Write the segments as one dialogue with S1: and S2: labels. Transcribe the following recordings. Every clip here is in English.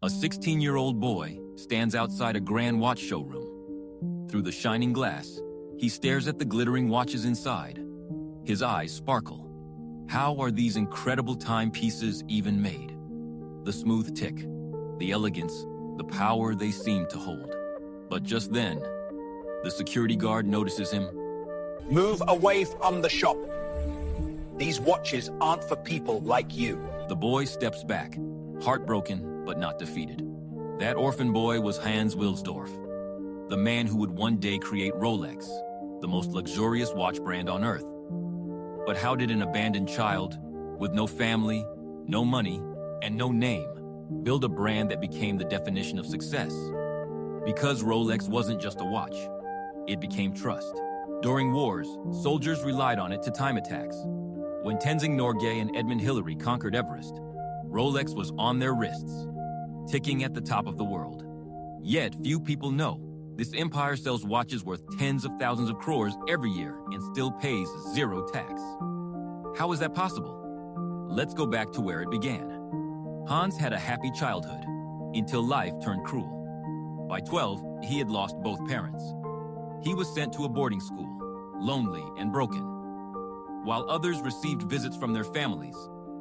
S1: A 16-year-old boy stands outside a grand watch showroom. Through the shining glass, he stares at the glittering watches inside. His eyes sparkle. How are these incredible timepieces even made? The smooth tick, the elegance, the power they seem to hold. But just then, the security guard notices him.
S2: Move away from the shop. These watches aren't for people like you.
S1: The boy steps back, heartbroken but not defeated. That orphan boy was Hans Wilsdorf, the man who would one day create Rolex, the most luxurious watch brand on earth. But how did an abandoned child, with no family, no money, and no name, build a brand that became the definition of success? Because Rolex wasn't just a watch, it became trust. During wars, soldiers relied on it to time attacks. When Tenzing Norgay and Edmund Hillary conquered Everest, Rolex was on their wrists, ticking at the top of the world. Yet, few people know this empire sells watches worth tens of thousands of crores every year and still pays zero tax. How is that possible? Let's go back to where it began. Hans had a happy childhood, until life turned cruel. By 12, he had lost both parents. He was sent to a boarding school, lonely and broken. While others received visits from their families,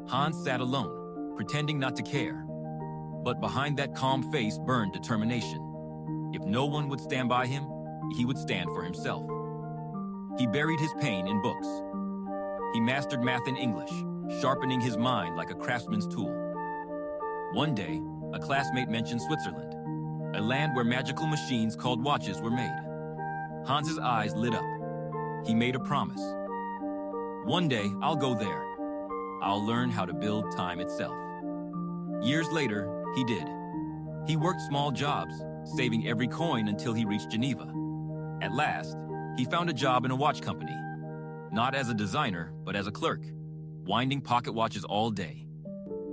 S1: Hans sat alone, pretending not to care. But behind that calm face burned determination. If no one would stand by him, he would stand for himself. He buried his pain in books. He mastered math and English, sharpening his mind like a craftsman's tool. One day, a classmate mentioned Switzerland, a land where magical machines called watches were made. Hans's eyes lit up. He made a promise. One day, I'll go there. I'll learn how to build time itself. Years later, he did. He worked small jobs, saving every coin until he reached Geneva. At last, he found a job in a watch company. Not as a designer, but as a clerk, winding pocket watches all day.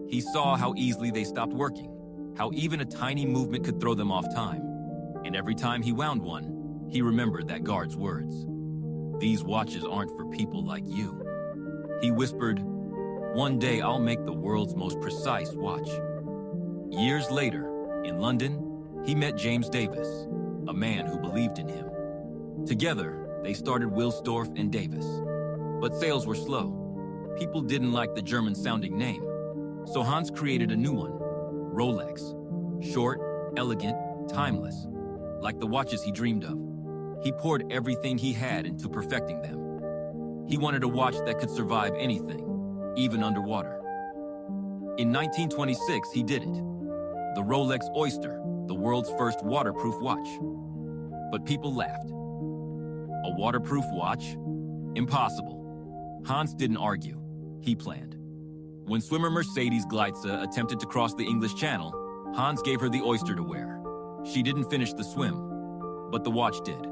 S1: He saw how easily they stopped working, how even a tiny movement could throw them off time. And every time he wound one, he remembered that guard's words. These watches aren't for people like you. He whispered, one day I'll make the world's most precise watch. Years later, in London, he met James Davis, a man who believed in him. Together, they started Wilsdorf and Davis. But sales were slow. People didn't like the German-sounding name. So Hans created a new one, Rolex. Short, elegant, timeless, like the watches he dreamed of. He poured everything he had into perfecting them. He wanted a watch that could survive anything, even underwater. In 1926, he did it. The Rolex Oyster, the world's first waterproof watch. But people laughed. A waterproof watch? Impossible. Hans didn't argue. He planned. When swimmer Mercedes Gleitze attempted to cross the English Channel, Hans gave her the Oyster to wear. She didn't finish the swim, but the watch did.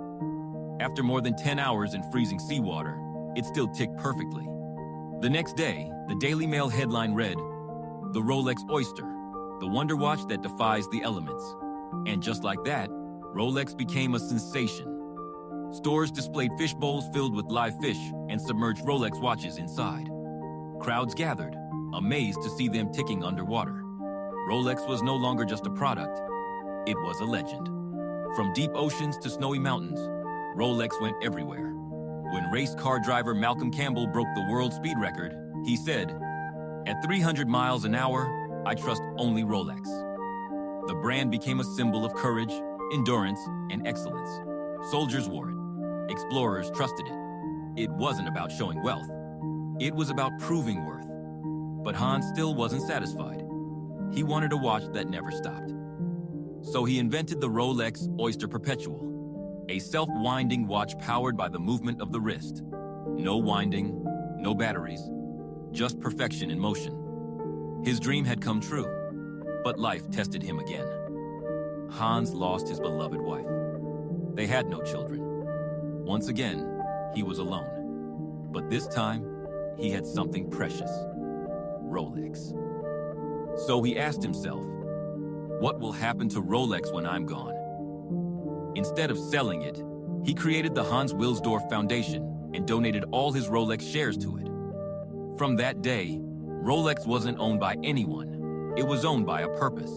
S1: After more than 10 hours in freezing seawater, it still ticked perfectly. The next day, the Daily Mail headline read, "The Rolex Oyster, the wonder watch that defies the elements." And just like that, Rolex became a sensation. Stores displayed fish bowls filled with live fish and submerged Rolex watches inside. Crowds gathered, amazed to see them ticking underwater. Rolex was no longer just a product, it was a legend. From deep oceans to snowy mountains, Rolex went everywhere. When race car driver Malcolm Campbell broke the world speed record, he said, "At 300 miles an hour, I trust only Rolex." The brand became a symbol of courage, endurance, and excellence. Soldiers wore it. Explorers trusted it. It wasn't about showing wealth. It was about proving worth. But Hans still wasn't satisfied. He wanted a watch that never stopped. So he invented the Rolex Oyster Perpetual, a self-winding watch powered by the movement of the wrist. No winding, no batteries, just perfection in motion. His dream had come true, but life tested him again. Hans lost his beloved wife. They had no children. Once again, he was alone. But this time, he had something precious. Rolex. So he asked himself, what will happen to Rolex when I'm gone? Instead of selling it, he created the Hans Wilsdorf Foundation and donated all his Rolex shares to it. From that day, Rolex wasn't owned by anyone. It was owned by a purpose.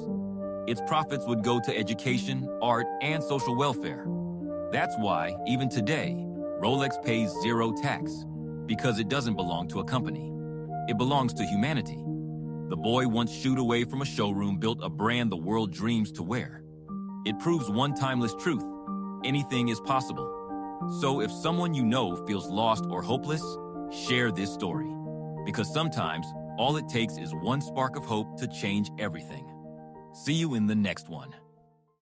S1: its profits would go to education, art, and social welfare. That's why, even today, Rolex pays zero tax, because it doesn't belong to a company. It belongs to humanity. The boy once shooed away from a showroom built a brand the world dreams to wear. It proves one timeless truth: anything is possible. So if someone you know feels lost or hopeless, share this story. Because sometimes, all it takes is one spark of hope to change everything. See you in the next one.